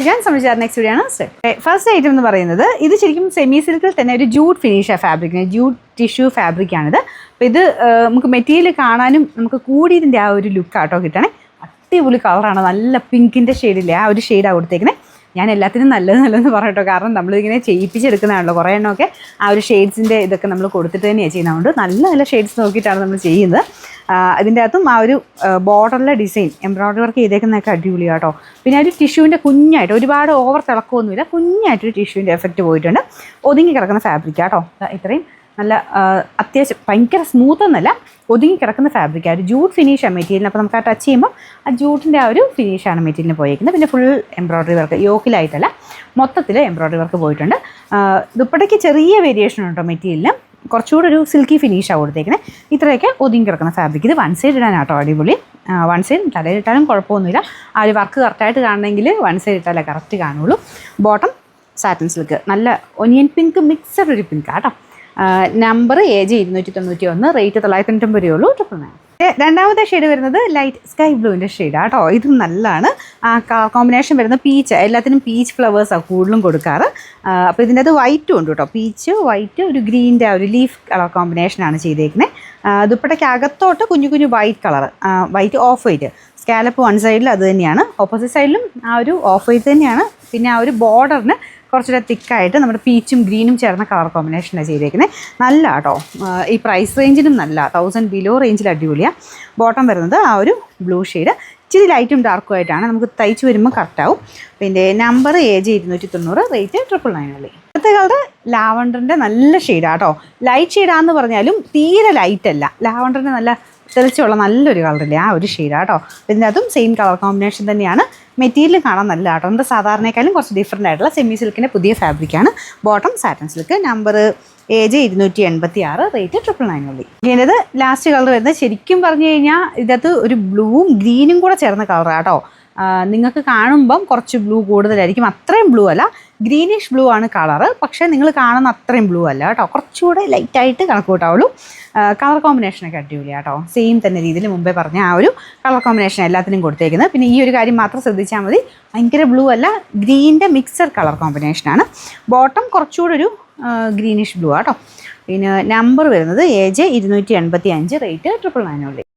ഞാൻ സംസാരിച്ച next video ആണ്. ഫസ്റ്റ് ഐറ്റം എന്ന് പറയുന്നത് ഇത് ശരിക്കും സെമി സിൽക്കിൽ തന്നെ ഒരു jute finish fabric, jute tissue ഫാബ്രിക്കാണിത്. അപ്പോൾ ഇത് നമുക്ക് മെറ്റീരിയൽ കാണാനും നമുക്ക് കൂടി ഇതിൻ്റെ ആ ഒരു ലുക്കാട്ടോ കിട്ടണേ. അടിപൊളി കളറാണ്, നല്ല പിങ്കിൻ്റെ ഷെയ്ഡില്ലേ ആ ഒരു ഷെയ്ഡാണ് കൊടുത്തേക്കണേ. ഞാൻ എല്ലാത്തിനും നല്ലതെന്ന് പറയട്ടോ, കാരണം നമ്മളിങ്ങനെ ചെയ്യിപ്പിച്ചെടുക്കുന്നതാണല്ലോ. കുറേ എണ്ണമൊക്കെ ആ ഒരു ഷെയ്ഡ്സിൻ്റെ ഇതൊക്കെ നമ്മൾ കൊടുത്തിട്ട് തന്നെയാണ് ചെയ്യുന്നതുകൊണ്ട് നല്ല നല്ല ഷെയ്ഡ്സ് നോക്കിയിട്ടാണ് നമ്മൾ ചെയ്യുന്നത്. അതിൻ്റെ അകത്തും ആ ഒരു ബോർഡറിലെ ഡിസൈൻ എംബ്രോയ്ഡറി വർക്ക് ചെയ്തേക്കുന്നതൊക്കെ അടിപൊളിയാണ് കേട്ടോ. പിന്നെ ഒരു ടിഷ്യൂവിൻ്റെ കുഞ്ഞായിട്ട്, ഒരുപാട് ഓവർ തിളക്കമൊന്നുമില്ല, കുഞ്ഞായിട്ടൊരു ടിഷ്യൂവിൻ്റെ എഫക്റ്റ് പോയിട്ടുണ്ട്. ഒതുങ്ങി കിടക്കുന്ന ഫാബ്രിക്കാണ് കേട്ടോ. ഇത്രയും നല്ല അത്യാവശ്യം ഭയങ്കര സ്മൂത്ത് എന്നല്ല, ഒതുങ്ങി കിടക്കുന്ന ഫാബ്രിക്കാണ്. ഒരു ജൂട്ട് ഫിനിഷാണ് മെറ്റീരിയലിന്. അപ്പോൾ നമുക്ക് ആ ടച്ച് ചെയ്യുമ്പോൾ ആ ജൂട്ടിൻ്റെ ആ ഒരു ഫിനിഷാണ് മെറ്റീരിയലിന് പോയിരിക്കുന്നത്. പിന്നെ ഫുൾ എംബ്രോയ്ഡറി വർക്ക്, യോക്കിലായിട്ടല്ല മൊത്തത്തിൽ എംബ്രോയ്ഡറി വർക്ക് പോയിട്ടുണ്ട്. ദുപ്പട്ടയ്ക്ക് ചെറിയ വേരിയേഷൻ ഉണ്ടോ മെറ്റീരിയലിന്, കുറച്ചുകൂടെ ഒരു സിൽക്കി ഫിനിഷാണ് കൊടുത്തേക്കുന്നത്. ഇത്രയൊക്കെ ഒതുങ്ങി കിടക്കുന്ന ഫാബ്രിക്. ഇത് വൺ സൈഡ് ഇടാനാട്ടോ അടിപൊളി. വൺ സൈഡ് തലയിലിട്ടാലും കുഴപ്പമൊന്നുമില്ല. ആ ഒരു വർക്ക് കറക്റ്റായിട്ട് കാണണമെങ്കിൽ വൺ സൈഡ് ഇട്ടാലേ കറക്റ്റ് കാണുള്ളൂ. ബോട്ടം സാറ്റിൻ സിൽക്ക്, നല്ല ഒനിയൻ പിങ്ക് മിക്സഡ് ഒരു പിങ്ക് കേട്ടോ. നമ്പർ AJ 291, റേറ്റ് 990 രൂപയുള്ളൂ. 999. രണ്ടാമത്തെ ഷെയ്ഡ് വരുന്നത് ലൈറ്റ് സ്കൈ ബ്ലൂവിൻ്റെ ഷെയ്ഡാണ് കേട്ടോ. ഇതും നല്ലതാണ്. കളർ കോമ്പിനേഷൻ വരുന്ന പീച്ച്, എല്ലാത്തിനും പീച്ച് ഫ്ലവേഴ്സാണ് കൂടുതലും കൊടുക്കാറ്. അപ്പോൾ ഇതിൻ്റെ അത് വൈറ്റും ഉണ്ട് കേട്ടോ. പീച്ച്, വൈറ്റ്, ഒരു ഗ്രീൻ്റെ ഒരു ലീഫ് കളർ കോമ്പിനേഷനാണ് ചെയ്തേക്കുന്നത്. ദുപ്പട്ടയ്ക്ക് അകത്തോട്ട് കുഞ്ഞു കുഞ്ഞു white colour, white off white scallop one സൈഡിൽ അത് തന്നെയാണ്, ഓപ്പോസിറ്റ് സൈഡിലും ആ ഒരു ഓഫ് വൈറ്റ് തന്നെയാണ്. പിന്നെ ആ ഒരു ബോർഡറിന് കുറച്ചുകൂടെ തിക്കായിട്ട് നമ്മുടെ പീച്ചും ഗ്രീനും ചേർന്ന കളർ കോമ്പിനേഷനാണ് ചെയ്തേക്കുന്നത്. നല്ല കേട്ടോ. ഈ പ്രൈസ് റേഞ്ചിനും നല്ല 1000 ബിലോ റേഞ്ചിൽ അടിപൊളിയാണ്. ബോട്ടം വരുന്നത് ആ ഒരു ബ്ലൂ ഷെയ്ഡ്, ഇച്ചിരി ലൈറ്റും ഡാർക്കും ആയിട്ടാണ്. നമുക്ക് തയ്ച്ച് വരുമ്പോൾ കറക്റ്റാവും. പിന്നെ നമ്പർ AJ 290, റേറ്റ് 999. അടുത്ത കളർ ലാവണ്ടറിൻ്റെ നല്ല ഷെയ്ഡാണ് കേട്ടോ. ലൈറ്റ് ഷെയ്ഡാന്ന് പറഞ്ഞാലും തീരെ ലൈറ്റല്ല, ലാവണ്ടറിൻ്റെ നല്ല തെളിച്ചുള്ള നല്ലൊരു കളറില്ലേ ആ ഒരു ഷെയ്ഡാണ് കേട്ടോ. ഇതിൻ്റെ അതും സെയിം കളർ കോമ്പിനേഷൻ തന്നെയാണ്. മെറ്റീരിയൽ കാണാൻ നല്ല കേട്ടോ. നമ്മുടെ സാധാരണക്കാളും കുറച്ച് ഡിഫറെൻ്റ് ആയിട്ടുള്ള സെമി സിൽക്കിൻ്റെ പുതിയ ഫാബ്രിക്കാണ്. Bottom satin silk, number AJ 286, rate 999. ഇതിൻ്റെത് ലാസ്റ്റ് കളർ വരുന്നത് ശരിക്കും പറഞ്ഞു കഴിഞ്ഞാൽ ഇതിനകത്ത് ഒരു ബ്ലൂവും ഗ്രീനും കൂടെ ചേർന്ന കളറാണ് കേട്ടോ. നിങ്ങൾക്ക് കാണുമ്പം കുറച്ച് ബ്ലൂ കൂടുതലായിരിക്കും, അത്രയും ബ്ലൂ അല്ല, ഗ്രീനിഷ് ബ്ലൂ ആണ് കളറ്. പക്ഷേ നിങ്ങൾ കാണുന്ന അത്രയും ബ്ലൂ അല്ല കേട്ടോ, കുറച്ചുകൂടെ ലൈറ്റായിട്ട് കണക്ക് കൂട്ടാവുള്ളൂ. കളർ കോമ്പിനേഷനൊക്കെ അടിപൊളിയാണ് കേട്ടോ. സെയിം തന്നെ രീതിയിൽ മുമ്പേ പറഞ്ഞ ആ ഒരു കളർ കോമ്പിനേഷൻ എല്ലാത്തിനും കൊടുത്തേക്കുന്നത്. പിന്നെ ഈ ഒരു കാര്യം മാത്രം ശ്രദ്ധിച്ചാൽ മതി, ഭയങ്കര ബ്ലൂ അല്ല, ഗ്രീൻ്റെ മിക്സഡ് കളർ കോമ്പിനേഷനാണ്. ബോട്ടം കുറച്ചുകൂടെ ഒരു ഗ്രീനിഷ് ബ്ലൂ ആട്ടോ. പിന്നെ നമ്പർ വരുന്നത് AJ 285, റേറ്റ് 999.